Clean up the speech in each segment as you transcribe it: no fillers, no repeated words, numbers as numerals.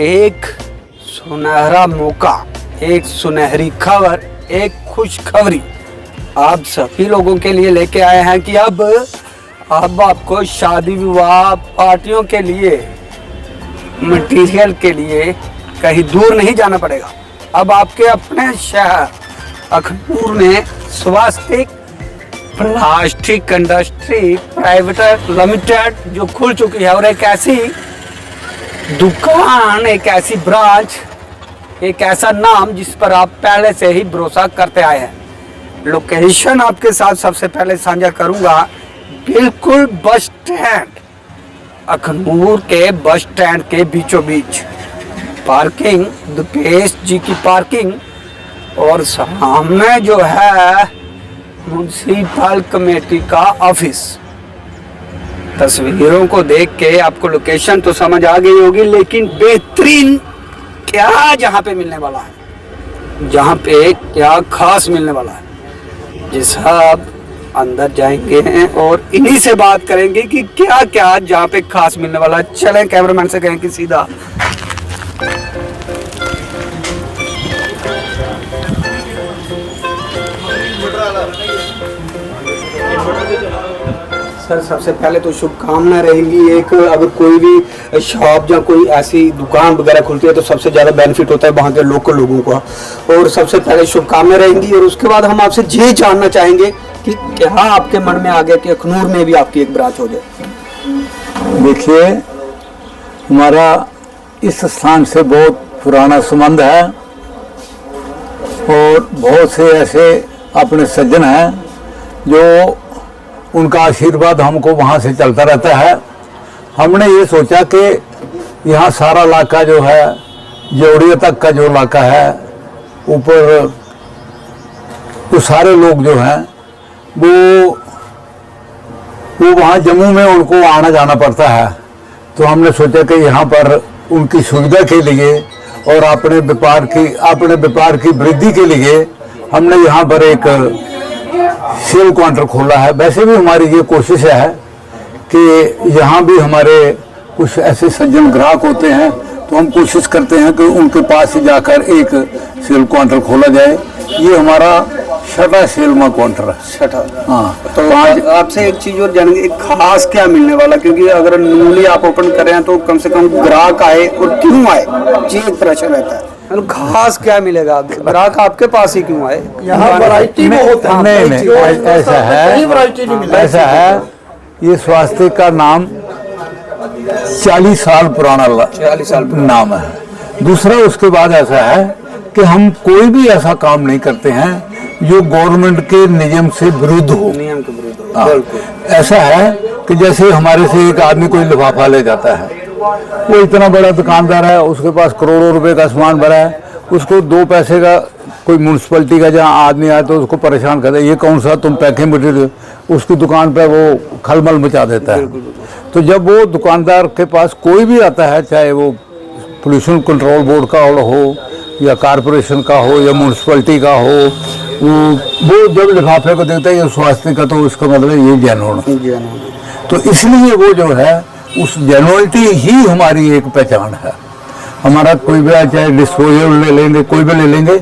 एक सुनहरा मौका, एक सुनहरी खबर, एक खुशखबरी आप सभी लोगों के लिए लेके आए हैं कि अब आपको शादी विवाह पार्टियों के लिए मटेरियल के लिए कहीं दूर नहीं जाना पड़ेगा। अब आपके अपने शहर अखनूर में स्वास्तिक प्लास्टिक इंडस्ट्री प्राइवेट लिमिटेड जो खुल चुकी है और एक ऐसी दुकान, एक ऐसी ब्रांच, एक ऐसा नाम जिस पर आप पहले से ही भरोसा करते आए हैं। लोकेशन आपके साथ सबसे पहले साझा करूंगा, बिल्कुल बस स्टैंड, अखनूर के बस स्टैंड के बीचों बीच पार्किंग, दुपेश जी की पार्किंग और सामने जो है म्युनिसिपल कमेटी का ऑफिस। तस्वीरों को देख के आपको लोकेशन तो समझ आ गई होगी, लेकिन बेहतरीन क्या जहाँ पे मिलने वाला है, जहाँ पे क्या खास मिलने वाला है, जिस आप अंदर जाएंगे और इन्हीं से बात करेंगे कि क्या क्या जहाँ पे खास मिलने वाला है। चलें, कैमरामैन से कहें कि सीधा सर। सबसे पहले तो शुभकामनाएं रहेंगी। एक अगर कोई भी शॉप या कोई ऐसी दुकान वगैरह खुलती है तो सबसे ज़्यादा बेनिफिट होता है वहाँ के लोकल लोगों का, और सबसे पहले शुभकामनाएं रहेंगी। और उसके बाद हम आपसे ये जानना चाहेंगे कि क्या आपके मन में आ गया कि अखनूर में भी आपकी एक ब्रांच हो जाए। देखिए, हमारा इस स्थान से बहुत पुराना संबंध है और बहुत से ऐसे अपने सज्जन हैं जो उनका आशीर्वाद हमको वहाँ से चलता रहता है। हमने ये सोचा कि यहाँ सारा इलाका जो है, जोड़िया तक का जो इलाका है, ऊपर वो सारे लोग जो हैं वो वहाँ जम्मू में उनको आना जाना पड़ता है। तो हमने सोचा कि यहाँ पर उनकी सुविधा के लिए और अपने व्यापार की वृद्धि के लिए हमने यहाँ पर एक सेल काउंटर खोला है। वैसे भी हमारी ये कोशिश है कि यहाँ भी हमारे कुछ ऐसे सज्जन ग्राहक होते हैं तो हम कोशिश करते हैं कि उनके पास ही जाकर एक सेल काउंटर खोला जाए। ये हमारा छठा सेल में काउंटर है। छठा, हाँ। तो आपसे एक चीज़ और जानेंगे, खास क्या मिलने वाला, क्योंकि अगर न्यूली आप ओपन कर रहे हैं तो कम से कम ग्राहक आए और क्यों आए, ये एक प्रश्न रहता है। मतलब खास क्या मिलेगा, ग्राहक आपके पास ही क्यों आए? यहाँ वैरायटी बहुत है। नहीं, ऐसा है, ये स्वास्थ्य का नाम 40 साल पुराना 40 साल नाम है। दूसरा उसके बाद ऐसा है कि हम कोई भी ऐसा काम नहीं करते हैं जो गवर्नमेंट के नियम से विरुद्ध हो। नियम के विरुद्ध हो। ऐसा है कि जैसे हमारे से एक आदमी कोई लिफाफा ले जाता है, वो इतना बड़ा दुकानदार है, उसके पास करोड़ों रुपए का सामान भरा है, उसको 2 पैसे का कोई म्यूनसिपलिटी का जहाँ आदमी आया तो उसको परेशान कर दे, ये कौन सा तुम पैकिंग मटीरियल, उसकी दुकान पर वो खलबल मचा देता है। तो जब वो दुकानदार के पास कोई भी आता है, चाहे वो पोल्यूशन कंट्रोल बोर्ड का हो या कारपोरेशन का हो या म्यूनसिपलिटी का हो, वो जब लिफाफे को देखता है ये स्वास्थ्य का, तो उसका मतलब ये जेन्युइन। तो इसलिए वो जो है उस जेन्युइनिटी ही हमारी एक पहचान है। हमारा कोई भी चाहे डिस्पोजल ले लेंगे, कोई भी ले लेंगे,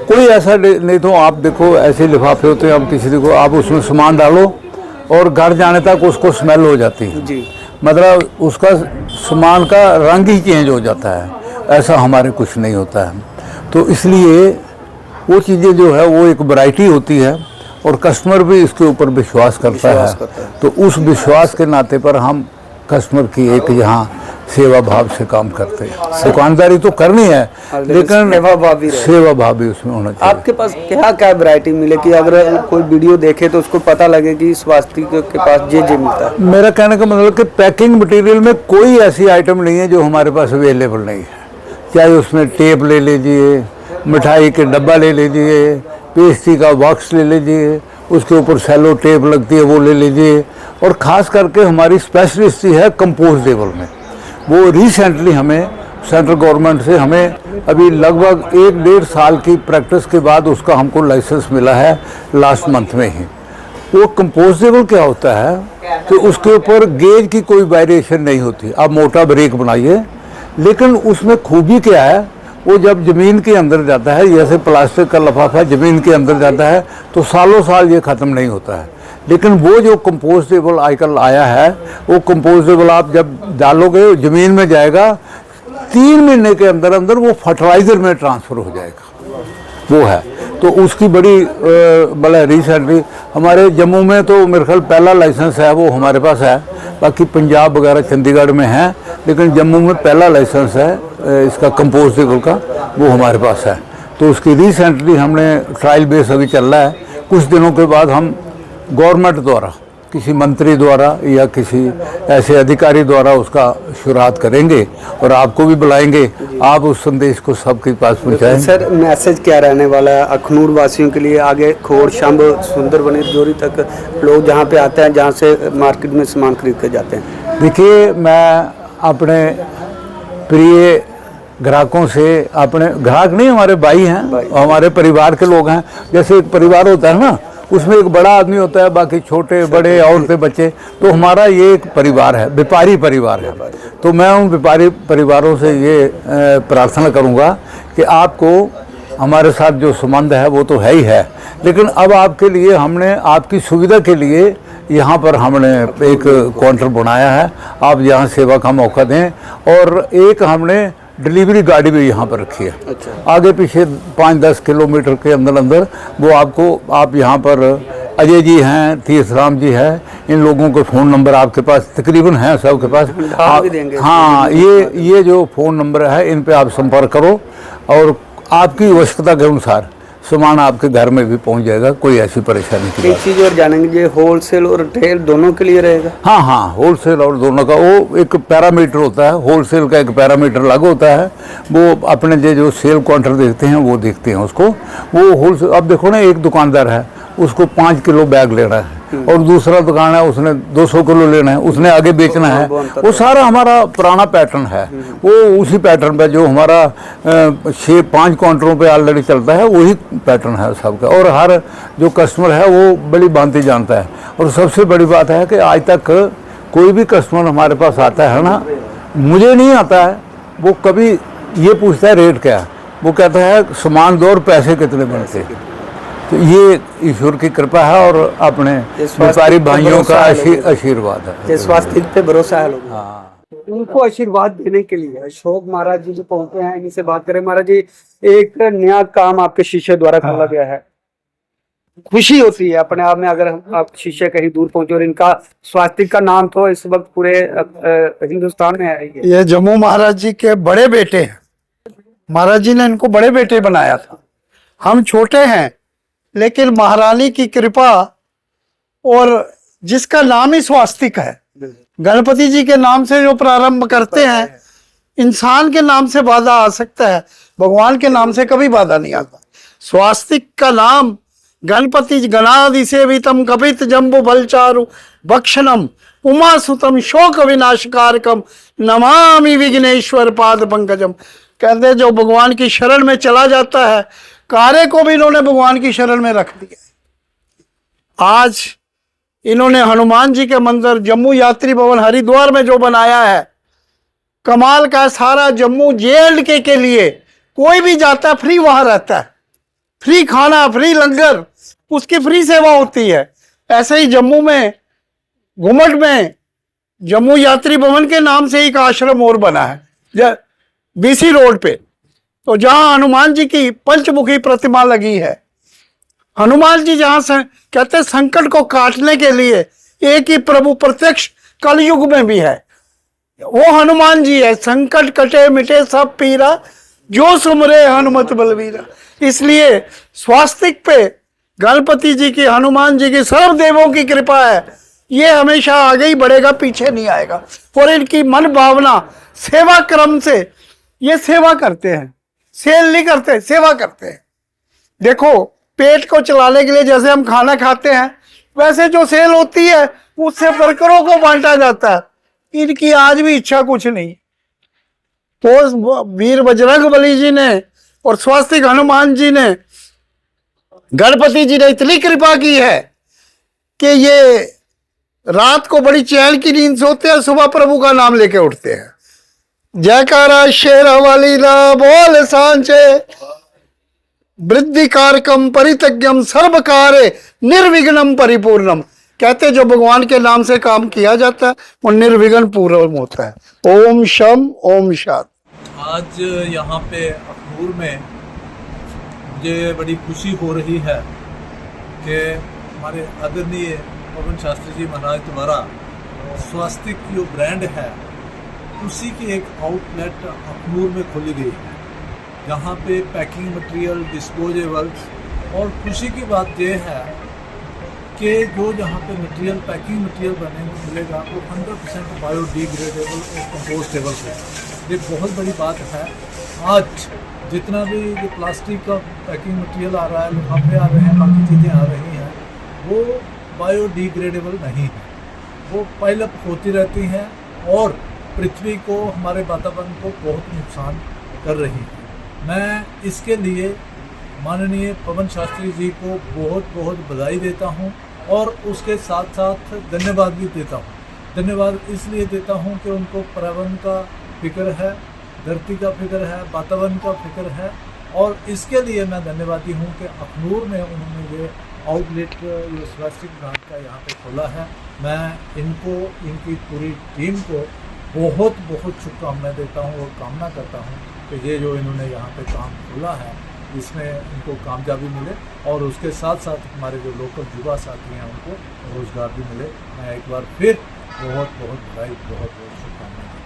कोई ऐसा नहीं। तो आप देखो ऐसे लिफाफे होते हैं, आप किसी को आप उसमें सामान डालो और घर जाने तक उसको स्मेल हो जाती है जी। मतलब उसका सामान का रंग ही चेंज हो जाता है। ऐसा हमारे कुछ नहीं होता है। तो इसलिए वो चीज़ें जो है वो एक वैरायटी होती है और कस्टमर भी इसके ऊपर विश्वास करता है। तो उस विश्वास के नाते पर हम कस्टमर की एक यहाँ सेवा भाव से काम करते हैं। दुकानदारी तो करनी है, लेकिन सेवा भाव भी उसमें होना चाहिए। आपके पास क्या क्या वैरायटी मिले कि अगर कोई वीडियो देखे तो उसको पता लगे कि स्वास्थ्य के पास ये मिलता है? मेरा कहने का मतलब कि पैकिंग मटेरियल में कोई ऐसी आइटम नहीं है जो हमारे पास अवेलेबल नहीं है। चाहे उसमें टेप ले लीजिए, मिठाई के डब्बा ले लीजिए, पेस्ट्री का बॉक्स ले लीजिए, उसके ऊपर सेलो टेप लगती है वो ले लीजिए, और ख़ास करके हमारी स्पेशलिस्टी है कंपोस्टेबल में। वो रिसेंटली हमें सेंट्रल गवर्नमेंट से हमें अभी लगभग 1-1.5 साल की प्रैक्टिस के बाद उसका हमको लाइसेंस मिला है लास्ट मंथ में ही। वो कंपोस्टेबल क्या होता है कि उसके ऊपर गेज की कोई वेरिएशन नहीं होती। आप मोटा ब्रेक बनाइए, लेकिन उसमें खूबी क्या है, वो जब ज़मीन के अंदर जाता है, जैसे प्लास्टिक का लिफाफा ज़मीन के अंदर जाता है तो सालों साल ये ख़त्म नहीं होता है। लेकिन वो जो कंपोस्टेबल आजकल आया है, वो कंपोस्टेबल आप जब डालोगे ज़मीन में जाएगा, 3 महीने के अंदर अंदर वो फर्टिलाइज़र में ट्रांसफ़र हो जाएगा, वो है। तो उसकी बड़ी मतलब रिसेंटली हमारे जम्मू में तो मेरे ख्याल पहला लाइसेंस है वो हमारे पास है, बाकी पंजाब वगैरह चंडीगढ़ में है, लेकिन जम्मू में पहला लाइसेंस है इसका कंपोस्टेबल का, वो हमारे पास है। तो उसकी रिसेंटली हमने ट्रायल बेस अभी चल रहा है, कुछ दिनों के बाद हम गवर्नमेंट द्वारा किसी मंत्री द्वारा या किसी ऐसे अधिकारी द्वारा उसका शुरुआत करेंगे और आपको भी बुलाएंगे, आप उस संदेश को सबके पास पहुँचाएं। सर मैसेज क्या रहने वाला है अखनूर वासियों के लिए? आगे खोड़ शंभ सुंदरबनी जोरी तक लोग जहाँ पे आते हैं, जहाँ से मार्केट में सामान खरीद के जाते हैं। देखिए, मैं अपने प्रिय ग्राहकों से, अपने ग्राहक नहीं हमारे भाई हैं, हमारे परिवार के लोग हैं। जैसे एक परिवार होता है ना, उसमें एक बड़ा आदमी होता है, बाकी छोटे बड़े औरतें बच्चे, तो हमारा ये एक परिवार है, व्यापारी परिवार है। तो मैं उन व्यापारी परिवारों से ये प्रार्थना करूँगा कि आपको हमारे साथ जो संबंध है वो तो है ही है, लेकिन अब आपके लिए हमने, आपकी सुविधा के लिए यहाँ पर हमने एक काउंटर बनाया है, आप यहाँ सेवा का मौका दें। और एक हमने डिलीवरी गाड़ी भी यहाँ पर रखी है। अच्छा। आगे पीछे 5-10 किलोमीटर के अंदर अंदर वो आपको, आप यहाँ पर अजय जी हैं, तीर्थराम जी हैं, इन लोगों के फ़ोन नंबर आपके पास तकरीबन हैं सबके पास। हाँ, ये जो फ़ोन नंबर है इन पे आप संपर्क करो और आपकी आवश्यकता के अनुसार सामान आपके घर में भी पहुंच जाएगा, कोई ऐसी परेशानी की एक चीज़ और जानेंगे, ये होलसेल और रिटेल दोनों के लिए रहेगा? हाँ हाँ, होलसेल और दोनों का वो एक पैरामीटर होता है, होलसेल का एक पैरामीटर अलग होता है, वो अपने जो सेल काउंटर देखते हैं वो देखते हैं उसको, वो होलसेल। अब देखो ना, एक दुकानदार है, उसको 5 किलो बैग लेना है और दूसरा दुकान है उसने 200 किलो लेना है, उसने आगे बेचना है। वो सारा हमारा पुराना पैटर्न है, वो उसी पैटर्न पे जो हमारा 6-5 काउंटरों पे ऑलरेडी चलता है, वही पैटर्न है सबका। और हर जो कस्टमर है वो बड़ी भांति जानता है। और सबसे बड़ी बात है कि आज तक कोई भी कस्टमर हमारे पास आता है ना, मुझे नहीं आता है, वो कभी ये पूछता है रेट क्या है, वो कहता है सामान दो और पैसे कितने बनते हैं। तो ये ईश्वर की कृपा है और अपने व्यापारी भाइयों का आशीर्वाद है। स्वास्थ्य पे भरोसा है लोगों। हाँ, उनको आशीर्वाद देने के लिए अशोक महाराज जी जो पहुंचे हैं, इनसे बात करें। महाराज जी, एक नया काम आपके शिष्य द्वारा खोला गया है, खुशी होती है अपने आप में अगर आप शिष्य कहीं दूर पहुंचे, और इनका स्वास्थ्य का नाम तो इस वक्त पूरे हिंदुस्तान में है। ये जम्मू महाराज जी के बड़े बेटे हैं, महाराज जी ने इनको बड़े बेटे बनाया था। हम छोटे हैं, लेकिन महारानी की कृपा, और जिसका नाम ही स्वास्तिक है, गणपति जी के नाम से जो प्रारंभ करते हैं, इंसान के नाम से बाधा आ सकता है, भगवान के नाम से कभी बाधा नहीं आता। स्वास्तिक का नाम गणपति गणादि सेवितम कपित जम्बु बलचारु भक्षणम उमा सुतम शोक विनाशकारकम नमामि विघ्नेश्वर पाद पंकजम। कहते जो भगवान की शरण में चला जाता है, कार्य को भी इन्होंने भगवान की शरण में रख दिया। आज इन्होंने हनुमान जी के मंदिर जम्मू यात्री भवन हरिद्वार में जो बनाया है, कमाल का। सारा जम्मू JLK के लिए कोई भी जाता है फ्री वहां रहता है, फ्री खाना, फ्री लंगर, उसकी फ्री सेवा होती है। ऐसे ही जम्मू में घुमट में जम्मू यात्री भवन के नाम से एक आश्रम और बना है BC रोड पे, तो जहां हनुमान जी की पंचमुखी प्रतिमा लगी है। हनुमान जी जहां से कहते संकट को काटने के लिए एक ही प्रभु प्रत्यक्ष कलयुग में भी है, वो हनुमान जी है। संकट कटे मिटे सब पीरा, जो सुमरे हनुमत बलवीरा। इसलिए स्वास्तिक पे गणपति जी की, हनुमान जी की, सर्व देवों की कृपा है। ये हमेशा आगे ही बढ़ेगा, पीछे नहीं आएगा। और इनकी मन भावना सेवा क्रम से ये सेवा करते हैं, सेल नहीं करते, सेवा करते हैं। देखो, पेट को चलाने के लिए जैसे हम खाना खाते हैं, वैसे जो सेल होती है उससे वर्करों को बांटा जाता है। इनकी आज भी इच्छा कुछ नहीं। तो वीर बजरंग बली जी ने और स्वास्तिक हनुमान जी ने, गणपति जी ने इतनी कृपा की है कि ये रात को बड़ी चैन की नींद सोते हैं, सुबह प्रभु का नाम लेके उठते हैं। जयकारा शेरावाली दा बोल सांचे, वृद्धि कारकम परितज्ञम सर्व कार्य निर्विघ्नम परिपूर्णम। कहते जो भगवान के नाम से काम किया जाता है वो निर्विघ्न पूर्ण होता है। ओम शम ओम शांत। आज यहाँ पे अखनूर में मुझे बड़ी खुशी हो रही है कि हमारे आदरणीय पवन शास्त्री जी महाराज द्वारा स्वास्तिक जो ब्रांड है उसी की एक आउटलेट अखनूर में खोली गई है, जहाँ पे पैकिंग मटेरियल, डिस्पोजेबल्स, और खुशी की बात यह है कि जो यहाँ पे मटेरियल, पैकिंग मटेरियल बनने को मिलेगा वो 100% बायोडिग्रेडेबल और कंपोस्टेबल है। ये बहुत बड़ी बात है। आज जितना भी जो प्लास्टिक का पैकिंग मटेरियल आ रहा है, लिफाफे आ रहे हैं, बाकी चीज़ें आ रही हैं, वो बायोडिग्रेडेबल नहीं है, वो पाइलअप होती रहती हैं और पृथ्वी को, हमारे वातावरण को बहुत नुकसान कर रही है। मैं इसके लिए माननीय पवन शास्त्री जी को बहुत बहुत बधाई देता हूं और उसके साथ साथ धन्यवाद भी देता हूं। धन्यवाद इसलिए देता हूं कि उनको पर्यावरण का फिक्र है, धरती का फिक्र है, वातावरण का फिक्र है, और इसके लिए मैं धन्यवादी हूं कि अखनूर में उन्होंने ये आउटलेट, ये स्वास्तिक ब्रांड का यहाँ पे खोला है। मैं इनको, इनकी पूरी टीम को बहुत बहुत शुभकामनाएं देता हूँ और कामना करता हूँ कि ये जो इन्होंने यहाँ पे काम खोला है इसमें इनको कामयाबी मिले और उसके साथ साथ हमारे जो लोकल युवा साथी हैं उनको रोज़गार भी मिले। मैं एक बार फिर बहुत बहुत बधाई, बहुत बहुत शुभकामनाएं।